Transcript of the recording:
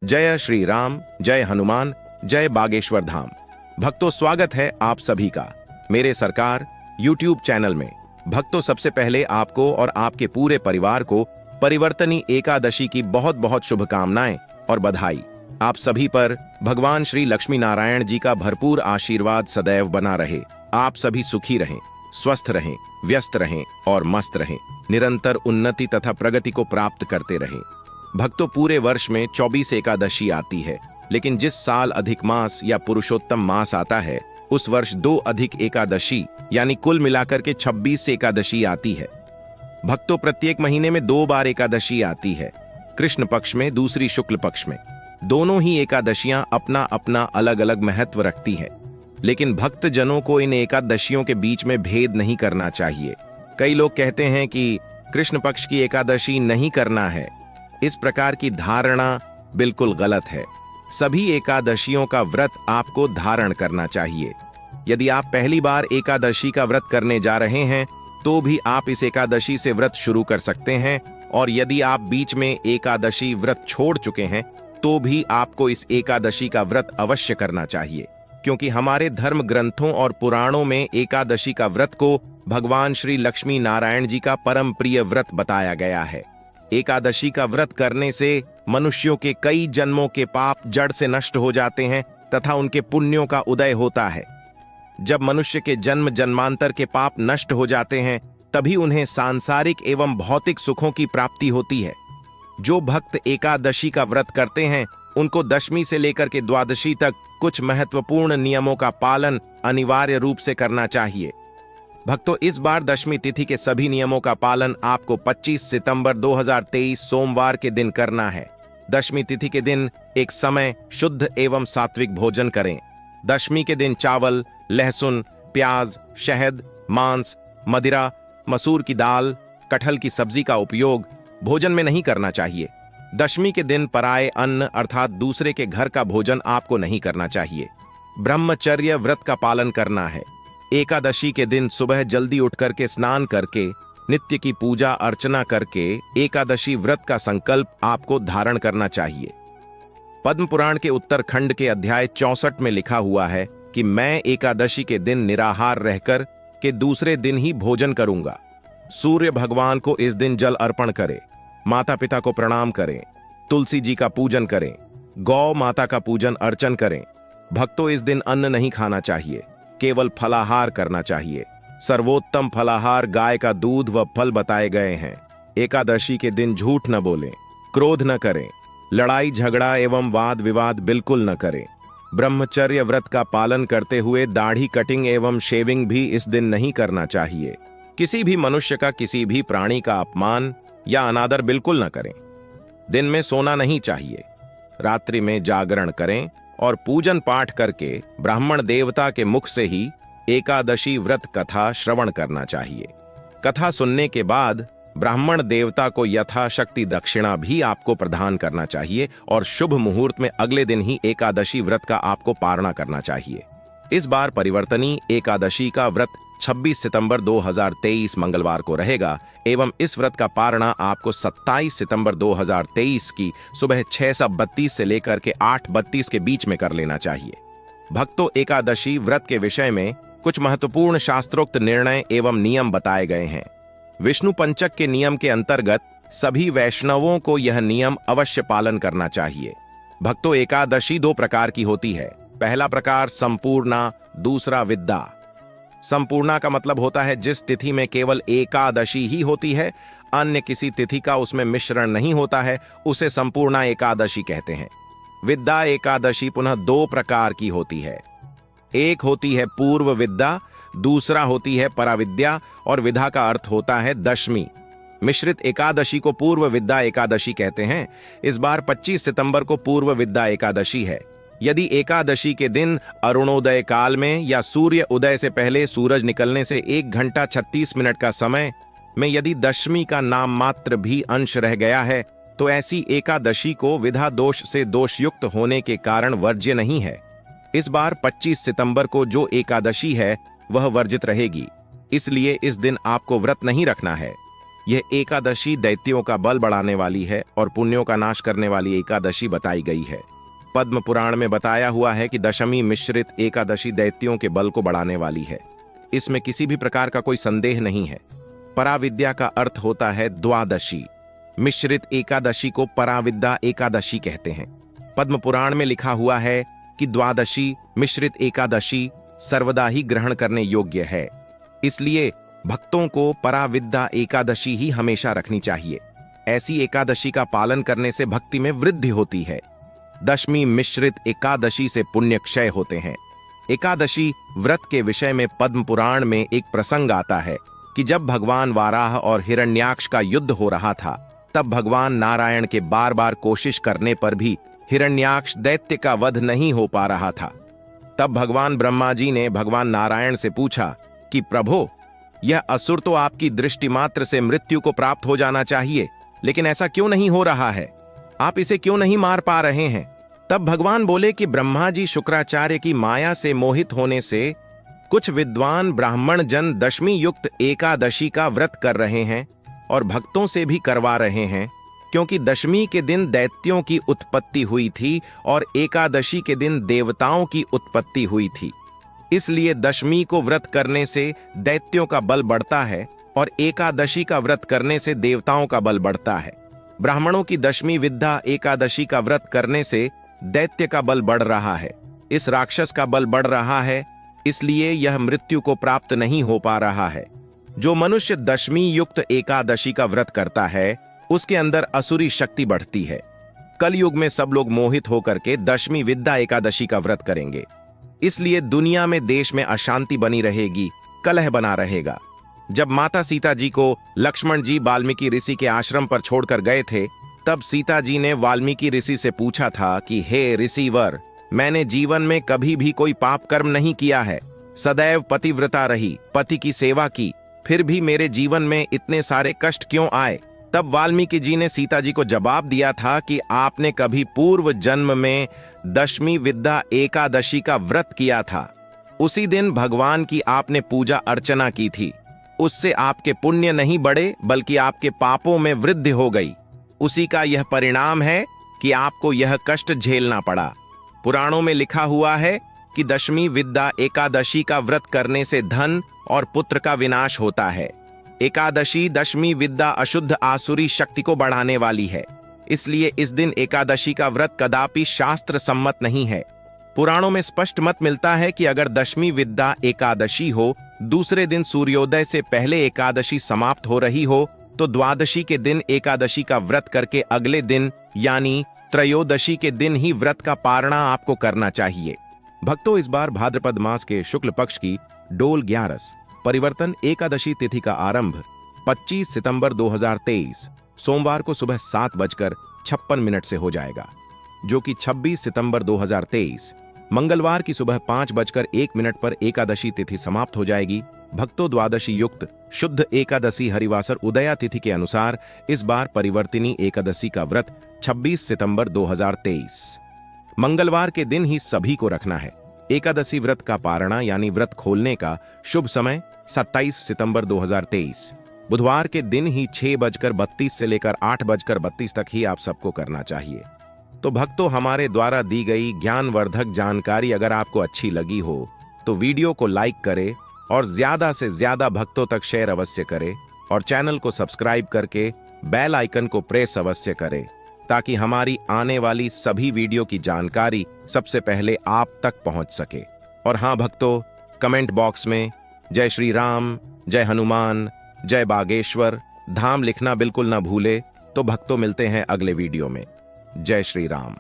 जय श्री राम, जय हनुमान, जय बागेश्वर धाम। भक्तों, स्वागत है आप सभी का मेरे सरकार YouTube चैनल में। भक्तों, सबसे पहले आपको और आपके पूरे परिवार को परिवर्तनी एकादशी की बहुत बहुत शुभकामनाएं और बधाई। आप सभी पर भगवान श्री लक्ष्मी नारायण जी का भरपूर आशीर्वाद सदैव बना रहे। आप सभी सुखी रहें, स्वस्थ रहें, व्यस्त रहें और मस्त रहें, निरंतर उन्नति तथा प्रगति को प्राप्त करते रहें। भक्तों, पूरे वर्ष में 24 एकादशी आती है, लेकिन जिस साल अधिक मास या पुरुषोत्तम मास आता है उस वर्ष 2 अधिक एकादशी यानी कुल मिलाकर के 26 एकादशी आती है। भक्तों, प्रत्येक महीने में 2 बार एकादशी आती है, कृष्ण पक्ष में, दूसरी शुक्ल पक्ष में। दोनों ही एकादशियां अपना अपना अलग अलग महत्व रखती है, लेकिन भक्त जनों को इन एकादशियों के बीच में भेद नहीं करना चाहिए। कई लोग कहते हैं कि कृष्ण पक्ष की एकादशी नहीं करना है। इस प्रकार की धारणा बिल्कुल गलत है। सभी एकादशियों का व्रत आपको धारण करना चाहिए। यदि आप पहली बार एकादशी का व्रत करने जा रहे हैं तो भी आप इस एकादशी से व्रत शुरू कर सकते हैं, और यदि आप बीच में एकादशी व्रत छोड़ चुके हैं तो भी आपको इस एकादशी का व्रत अवश्य करना चाहिए, क्योंकि हमारे धर्म ग्रंथों और पुराणों में एकादशी का व्रत को भगवान श्री लक्ष्मी नारायण जी का परम प्रिय व्रत बताया गया है। एकादशी का व्रत करने से मनुष्यों के कई जन्मों के पाप जड़ से नष्ट हो जाते हैं तथा उनके पुण्यों का उदय होता है। जब मनुष्य के जन्म जन्मांतर के पाप नष्ट हो जाते हैं तभी उन्हें सांसारिक एवं भौतिक सुखों की प्राप्ति होती है। जो भक्त एकादशी का व्रत करते हैं उनको दशमी से लेकर के द्वादशी तक कुछ महत्वपूर्ण नियमों का पालन अनिवार्य रूप से करना चाहिए। भक्तों, इस बार दशमी तिथि के सभी नियमों का पालन आपको 25 सितंबर 2023 सोमवार के दिन करना है। दशमी तिथि के दिन एक समय शुद्ध एवं सात्विक भोजन करें। दशमी के दिन चावल, लहसुन, प्याज, शहद, मांस, मदिरा, मसूर की दाल, कटहल की सब्जी का उपयोग भोजन में नहीं करना चाहिए। दशमी के दिन पराये अन्न अर्थात दूसरे के घर का भोजन आपको नहीं करना चाहिए। ब्रह्मचर्य व्रत का पालन करना है। एकादशी के दिन सुबह जल्दी उठ करके स्नान करके नित्य की पूजा अर्चना करके एकादशी व्रत का संकल्प आपको धारण करना चाहिए। पद्म पुराण के उत्तरखंड के अध्याय 64 में लिखा हुआ है कि मैं एकादशी के दिन निराहार रहकर के दूसरे दिन ही भोजन करूंगा। सूर्य भगवान को इस दिन जल अर्पण करें, माता पिता को प्रणाम करें, तुलसी जी का पूजन करें, गौ माता का पूजन अर्चन करें। भक्तों, इस दिन अन्न नहीं खाना चाहिए, केवल फलाहार करना चाहिए। सर्वोत्तम फलाहार गाय का दूध व फल बताए गए हैं। एकादशी के दिन झूठ न बोलें, क्रोध न करें, लड़ाई झगड़ा एवं वाद विवाद बिल्कुल न करें। ब्रह्मचर्य व्रत का पालन करते हुए दाढ़ी कटिंग एवं शेविंग भी इस दिन नहीं करना चाहिए। किसी भी मनुष्य का किसी भी प्राणी का अपमान या अनादर बिल्कुल न करें। दिन में सोना नहीं चाहिए। रात्रि में जागरण करें और पूजन पाठ करके ब्राह्मण देवता के मुख से ही एकादशी व्रत कथा श्रवण करना चाहिए। कथा सुनने के बाद ब्राह्मण देवता को यथाशक्ति दक्षिणा भी आपको प्रदान करना चाहिए और शुभ मुहूर्त में अगले दिन ही एकादशी व्रत का आपको पारणा करना चाहिए। इस बार परिवर्तनी एकादशी का व्रत 26 सितंबर 2023 मंगलवार को रहेगा एवं इस व्रत का पारणा आपको 27 सितंबर 2023 की सुबह 6:32 से लेकर के 8:32 के बीच में कर लेना चाहिए। भक्तों, एकादशी व्रत के विषय में कुछ महत्वपूर्ण शास्त्रोक्त निर्णय एवं नियम बताए गए हैं। विष्णु पंचक के नियम के अंतर्गत सभी वैष्णवों को यह नियम अवश्य पालन करना चाहिए। भक्तों, एकादशी 2 प्रकार की होती है। पहला प्रकार संपूर्णा, दूसरा विद्या। संपूर्णा का मतलब होता है जिस तिथि में केवल एकादशी ही होती है, अन्य किसी तिथि का उसमें मिश्रण नहीं होता है, उसे संपूर्णा एकादशी कहते हैं। विद्या एकादशी पुनः 2 प्रकार की होती है। एक होती है पूर्व विद्या, दूसरा होती है पराविद्या, और विद्या का अर्थ होता है दशमी। मिश्रित एकादशी को पूर्व विद्या एकादशी कहते हैं। इस बार 25 सितंबर को पूर्व विद्या एकादशी है। यदि एकादशी के दिन अरुणोदय काल में या सूर्य उदय से पहले सूरज निकलने से 1 घंटा 36 मिनट का समय में यदि दशमी का नाम मात्र भी अंश रह गया है तो ऐसी एकादशी को विधा दोष से दोषयुक्त होने के कारण वर्ज्य नहीं है। इस बार 25 सितंबर को जो एकादशी है वह वर्जित रहेगी, इसलिए इस दिन आपको व्रत नहीं रखना है। यह एकादशी दैत्यों का बल बढ़ाने वाली है और पुण्यों का नाश करने वाली एकादशी बताई गई है। पद्म पुराण में बताया हुआ है कि दशमी मिश्रित एकादशी दैत्यों के बल को बढ़ाने वाली है। इसमें किसी भी प्रकार का कोई संदेह नहीं है। पराविद्या का अर्थ होता है द्वादशी। मिश्रित एकादशी को पराविद्या एकादशी कहते हैं। पद्म पुराण में लिखा हुआ है कि द्वादशी मिश्रित एकादशी सर्वदा ही ग्रहण करने योग्य है। इसलिए भक्तों को पराविद्या एकादशी ही हमेशा रखनी चाहिए। ऐसी एकादशी का पालन करने से भक्ति में वृद्धि होती है। दशमी मिश्रित एकादशी से पुण्य क्षय होते हैं। एकादशी व्रत के विषय में पद्म पुराण में एक प्रसंग आता है कि जब भगवान वाराह और हिरण्याक्ष का युद्ध हो रहा था, तब भगवान नारायण के बार बार कोशिश करने पर भी हिरण्याक्ष दैत्य का वध नहीं हो पा रहा था। तब भगवान ब्रह्मा जी ने भगवान नारायण से पूछा कि प्रभो, यह असुर तो आपकी दृष्टि मात्र से मृत्यु को प्राप्त हो जाना चाहिए, लेकिन ऐसा क्यों नहीं हो रहा है? आप इसे क्यों नहीं मार पा रहे हैं? तब भगवान बोले कि ब्रह्मा जी शुक्राचार्य की माया से मोहित होने से कुछ विद्वान ब्राह्मण जन दशमी युक्त एकादशी का व्रत कर रहे हैं और भक्तों से भी करवा रहे हैं, क्योंकि दशमी के दिन दैत्यों की उत्पत्ति हुई थी और एकादशी के दिन देवताओं की उत्पत्ति हुई थी। इसलिए दशमी को व्रत करने से दैत्यों का बल बढ़ता है और एकादशी का व्रत करने से देवताओं का बल बढ़ता है। ब्राह्मणों की दशमी विद्या एकादशी का व्रत करने से दैत्य का बल बढ़ रहा है, इस राक्षस का बल बढ़ रहा है, इसलिए यह मृत्यु को प्राप्त नहीं हो पा रहा है। जो मनुष्य दशमी युक्त एकादशी का व्रत करता है, उसके अंदर असुरी शक्ति बढ़ती है। कलयुग में सब लोग मोहित होकर के दशमी विद्या एकादशी का व्रत करेंगे। इसलिए दुनिया में देश में अशांति बनी रहेगी, कलह बना रहेगा। जब माता सीता जी को लक्ष्मण जी वाल्मीकि ऋषि के आश्रम पर छोड़कर गए थे, तब सीता जी ने वाल्मीकि ऋषि से पूछा था कि हे ऋषिवर, मैंने जीवन में कभी भी कोई पाप कर्म नहीं किया है, सदैव पतिव्रता रही, पति की सेवा की, फिर भी मेरे जीवन में इतने सारे कष्ट क्यों आए? तब वाल्मीकि जी ने सीता जी को जवाब दिया था कि आपने कभी पूर्व जन्म में दशमी विद्या एकादशी का व्रत किया था। उसी दिन भगवान की आपने पूजा अर्चना की थी। उससे आपके पुण्य नहीं बढ़े, बल्कि आपके पापों में वृद्धि हो गई। उसी का यह परिणाम है कि आपको यह कष्ट झेलना पड़ा। पुराणों में लिखा हुआ है कि दशमी विद्या एकादशी का व्रत करने से धन और पुत्र का विनाश होता है। एकादशी दशमी विद्या अशुद्ध आसुरी शक्ति को बढ़ाने वाली है, इसलिए इस दिन एकादशी का व्रत कदापि शास्त्र सम्मत नहीं है। पुराणों में स्पष्ट मत मिलता है कि अगर दशमी विद्या एकादशी हो, दूसरे दिन सूर्योदय से पहले एकादशी समाप्त हो रही हो, तो द्वादशी के दिन एकादशी का व्रत करके अगले दिन यानी त्रयोदशी के दिन ही व्रत का पारणा आपको करना चाहिए। भक्तों, इस बार भाद्रपद मास के शुक्ल पक्ष की डोल 11 परिवर्तन एकादशी तिथि का आरंभ 25 सितंबर 2023 सोमवार को सुबह 7:56 से हो जाएगा, जो कि 26 सितंबर 2023 मंगलवार की सुबह 5:01 पर एकादशी तिथि समाप्त हो जाएगी। भक्तों, द्वादशी युक्त शुद्ध एकादशी हरिवासर उदया तिथि के अनुसार इस बार परिवर्तिनी एकादशी का व्रत 26 सितंबर 2023 मंगलवार के दिन ही सभी को रखना है। एकादशी व्रत का पारणा यानी व्रत खोलने का शुभ समय 27 सितंबर 2023 बुधवार के दिन ही 6:32 से लेकर 8:32 तक ही आप सबको करना चाहिए। तो भक्तों, हमारे द्वारा दी गई ज्ञानवर्धक जानकारी अगर आपको अच्छी लगी हो तो वीडियो को लाइक करें और ज्यादा से ज्यादा भक्तों तक शेयर अवश्य करें और चैनल को सब्सक्राइब करके बेल आइकन को प्रेस अवश्य करें, ताकि हमारी आने वाली सभी वीडियो की जानकारी सबसे पहले आप तक पहुंच सके। और हां भक्तों, कमेंट बॉक्स में जय श्री राम, जय हनुमान, जय बागेश्वर धाम लिखना बिल्कुल ना भूले। तो भक्तों, मिलते हैं अगले वीडियो में। जय श्री राम।